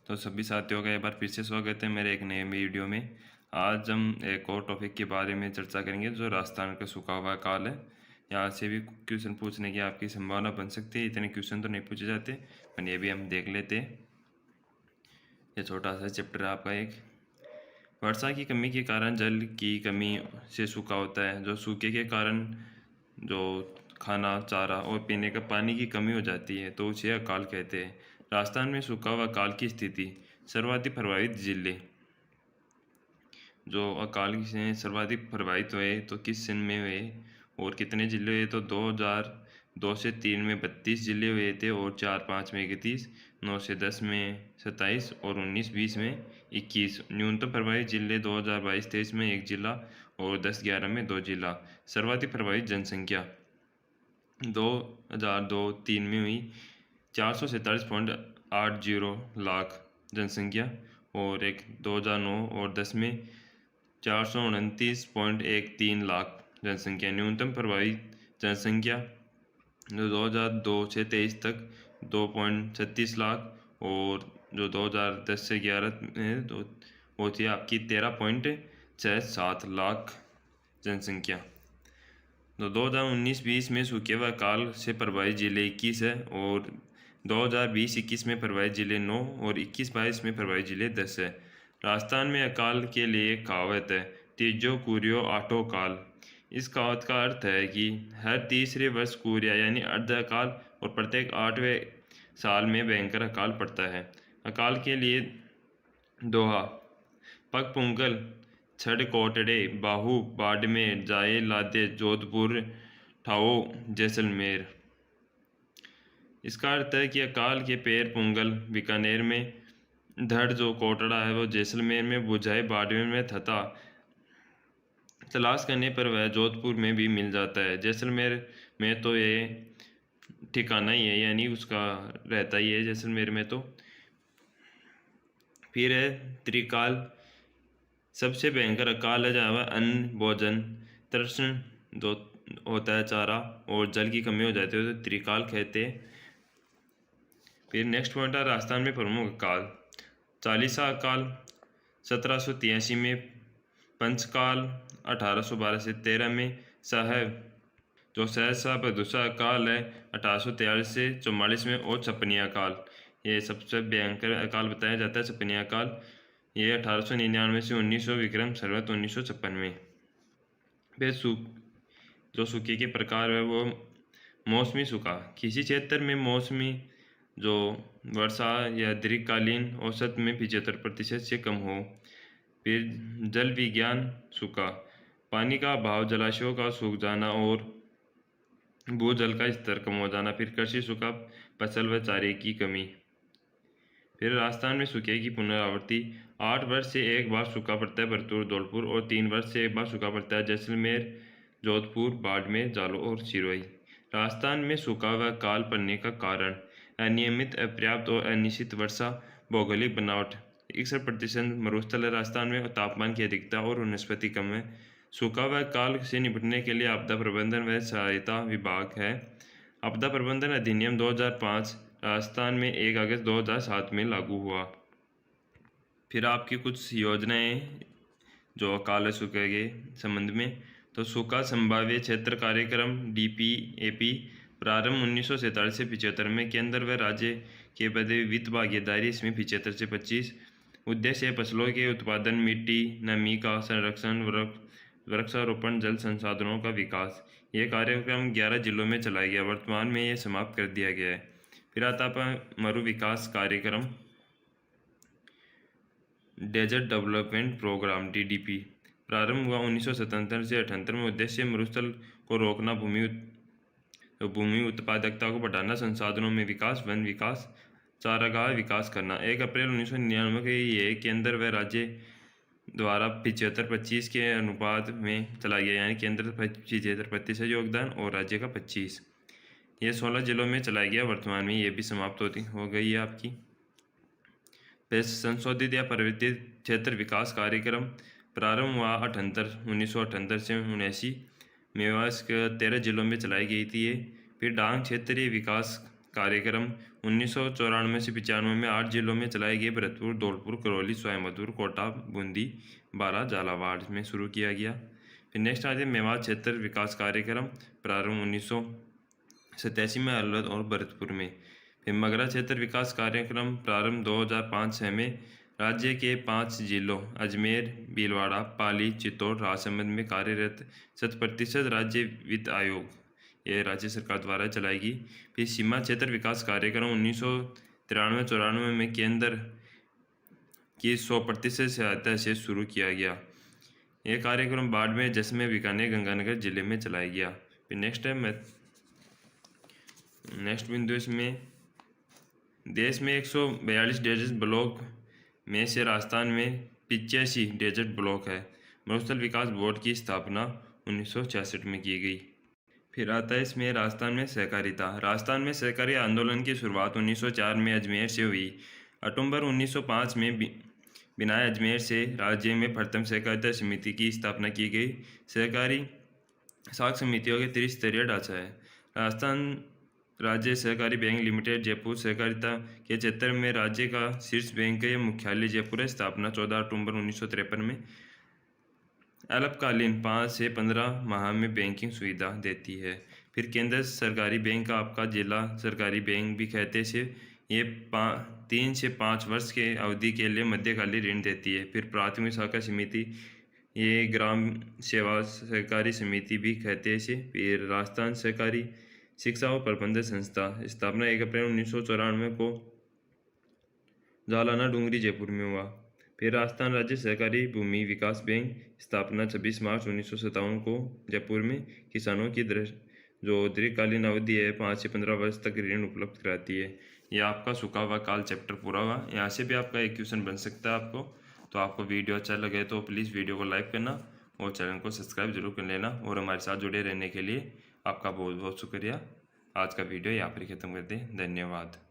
तो सभी साथियों का एक बार फिर से स्वागत है मेरे एक नए वीडियो में। आज हम एक और टॉपिक के बारे में चर्चा करेंगे जो राजस्थान का सूखा हुआ काल है। यहाँ से भी क्वेश्चन पूछने की आपकी संभावना बन सकती है। इतने क्वेश्चन तो नहीं पूछे जाते, पर ये भी हम देख लेते हैं। ये छोटा सा चैप्टर है आपका एक। वर्षा की कमी के कारण जल की कमी से सूखा होता है। जो सूखे के कारण जो खाना, चारा और पीने का पानी की कमी हो जाती है तो उसे अकाल कहते हैं। राजस्थान में सूखा हुआ काल की स्थिति। सर्वाधिक प्रभावित जिले। जो अकाल से सर्वाधिक प्रभावित हुए तो किस सन में हुए और कितने जिले हुए, तो 2002 से 3 में 32 जिले हुए थे और 4-5 में 31, 9 से 10 में 27 और 19-20 में 21। न्यूनतम प्रभावित जिले 2022-23 में 1 जिला और 10-11 में 2 जिला। सर्वाधिक प्रभावित जनसंख्या 2002-3 में हुई 447.80 लाख जनसंख्या और 2009 और 10 में 429.13 लाख जनसंख्या। न्यूनतम प्रभावित जनसंख्या जो 2002 से 23 तक 2.36 लाख और जो 2010 से 11 में तो वो थी आपकी 13.67 लाख जनसंख्या। तो 2019-20 में सूखे व काल से प्रभावित जिले 21 है और 2020-21 में प्रभावित जिले 9 और 21-22 में प्रभावित जिले 10 है। राजस्थान में अकाल के लिए एक कहावत है, तीजो कुरियो आठो काल। इस कहावत का अर्थ है कि हर तीसरे वर्ष कुरिया यानी अर्ध अकाल और प्रत्येक 8वें साल में भयंकर अकाल पड़ता है। अकाल के लिए दोहा। पग पुंगल छड़ कोटड़े बाहू बाड़मेर जाए लादे जोधपुर ठाओ जैसलमेर। इसका अर्थ है कि अकाल के पैर पुंगल बीकानेर में, धड़ जो कोटड़ा है वो जैसलमेर में, बुझाए बाड़मेर में तथा तलाश करने पर वह जोधपुर में भी मिल जाता है। जैसलमेर में तो ये ठिकाना ही है, यानी उसका रहता ही है जैसलमेर में। तो फिर है त्रिकाल। सबसे भयंकर अकाल है जहाँ अन्न, भोजन, तृष्ण जो होता है, चारा और जल की कमी हो जाती है तो त्रिकाल कहते हैं। फिर नेक्स्ट पॉइंट है राजस्थान में प्रमुख अकाल। चालीसा अकाल 1783 में, पंचकाल 1812 से 13 में, साहब जो सहसा प्रदूषा अकाल है 1843 से 44 में और छपनिया अकाल। ये सबसे भयंकर अकाल बताया जाता है छपनिया अकाल। ये 1899 से 1900 विक्रम संवत 1956 में। फिर जो सूखे के प्रकार है वो मौसमी सूखा। किसी क्षेत्र में मौसमी जो वर्षा या दीर्घकालीन औसत में 75% से कम हो। फिर जल विज्ञान सूखा, पानी का अभाव, जलाशयों का सूख जाना और भूजल का स्तर कम हो जाना। फिर कृषि सूखा, फसल व चारे की कमी। फिर राजस्थान में सूखे की पुनरावृत्ति। 8 वर्ष से एक बार सूखा पड़ता है भरतपुर धौलपुर और 3 वर्ष से एक बार सूखा पड़ता है जैसलमेर, जोधपुर, बाड़मेर, जालोर और सिरोही। राजस्थान में सूखा व काल पड़ने का कारण अनियमित, अपर्याप्त और अनिश्चित वर्षा, भौगोलिक बनावट। 61% मरुस्थल है राजस्थान में और तापमान की अधिकता और वनस्पति कम है। सूखा व काल से निपटने के लिए आपदा प्रबंधन व सहायता विभाग है। आपदा प्रबंधन अधिनियम 2005 राजस्थान में 1 अगस्त 2007 में लागू हुआ। फिर आपकी कुछ योजनाएं जो अकाल सूखे के संबंध में, तो सूखा संभाव्य क्षेत्र कार्यक्रम DPAP प्रारंभ 1947 से 75 में, केंद्र व राज्य के बदे वित्त भागीदारी इसमें 75 से 25। उद्देश्य फसलों के उत्पादन, मिट्टी नमी का संरक्षण, वृक्षारोपण, जल संसाधनों का विकास। ये कार्यक्रम 11 जिलों में चलाया गया। वर्तमान में ये समाप्त कर दिया गया है। फिर आता है मरु विकास कार्यक्रम, डेजर्ट डेवलपमेंट प्रोग्राम DDP प्रारंभ हुआ 1977 से 78 में। उद्देश्य मरुस्थल को रोकना, भूमि उत्पादकता को बढ़ाना, संसाधनों में विकास, वन विकास, चारागाह विकास करना। 1 अप्रैल 1999 के ये केंद्र व राज्य द्वारा 75-25 के अनुपात में चलाया गया, यानी केंद्र 75% योगदान और राज्य का 25। ये 16 जिलों में चलाया गया। वर्तमान में ये भी समाप्त हो गई है आपकी। संशोधित या परिवर्तित क्षेत्र विकास कार्यक्रम प्रारंभ हुआ 1978 से 79 में। 13 जिलों में चलाई गई थी ये। फिर डांग क्षेत्रीय विकास कार्यक्रम 1994 से 95 में 8 जिलों में चलाए गए भरतपुर, धौलपुर, करौली, सवाईमाधोपुर, कोटा, बूंदी, बारां, झालावाड़ में शुरू किया गया। फिर नेक्स्ट आते हैं मेवात क्षेत्र विकास कार्यक्रम, प्रारंभ 1987 में अलवद और भरतपुर में। फिर मगरा क्षेत्र विकास कार्यक्रम, प्रारंभ 2005-06 में राज्य के 5 जिलों अजमेर, भीलवाड़ा, पाली, चित्तौड़, राजसमंद में कार्यरत 100% राज्य वित्त आयोग, यह राज्य सरकार द्वारा चलाएगी। फिर सीमा क्षेत्र विकास कार्यक्रम 1993-94 में केंद्र की 100% सहायता से शुरू किया गया। यह कार्यक्रम बाड़मेर, जैसलमेर, बीकानेर, गंगानगर जिले में चलाया गया। फिर नेक्स्ट बिंदु इसमें देश में 142 डेजर्ट ब्लॉक में से राजस्थान में 85 डेजर्ट ब्लॉक है। मरुस्थल विकास बोर्ड की स्थापना 1966 में की गई। फिर आता है इसमें राजस्थान में सहकारिता। राजस्थान में सहकारी आंदोलन की शुरुआत 1904 में अजमेर से हुई। अक्टूबर 1905 में बिनाए अजमेर से राज्य में प्रथम सहकारिता समिति की स्थापना की गई। सहकारी साख समितियों के त्रिस्तरीय ढांचा है। राजस्थान राज्य सहकारी बैंक लिमिटेड जयपुर सहकारिता के क्षेत्र में राज्य का शीर्ष बैंक का मुख्यालय जयपुर है। स्थापना 14 अक्टूबर 1953 में। अल्पकालीन 5 से 15 माह में बैंकिंग सुविधा देती है। फिर केंद्र सरकारी बैंक का आपका जिला सरकारी बैंक भी कहते से ये 3 से 5 वर्ष के अवधि के लिए मध्यकालीन ऋण देती है। फिर प्राथमिक शाखा समिति ये ग्राम सेवा सहकारी समिति भी कहते से। फिर राजस्थान सहकारी शिक्षा और प्रबंधन संस्था, स्थापना 1 अप्रैल 1994 को जालाना डूंगरी जयपुर में हुआ। फिर राजस्थान राज्य सहकारी भूमि विकास बैंक, स्थापना 26 मार्च 1957 को जयपुर में। किसानों की जो दीर्घकालीन अवधि है 5 से 15 वर्ष तक ऋण उपलब्ध कराती है। यह आपका सूखा हुआ काल चैप्टर पूरा हुआ। यहाँ से भी आपका एक क्वेश्चन बन सकता है आपको। तो आपको वीडियो अच्छा लगे तो प्लीज़ वीडियो को लाइक करना और चैनल को सब्सक्राइब जरूर कर लेना। और हमारे साथ जुड़े रहने के लिए आपका बहुत बहुत शुक्रिया। आज का वीडियो यहाँ पर ख़त्म करते हैं। धन्यवाद।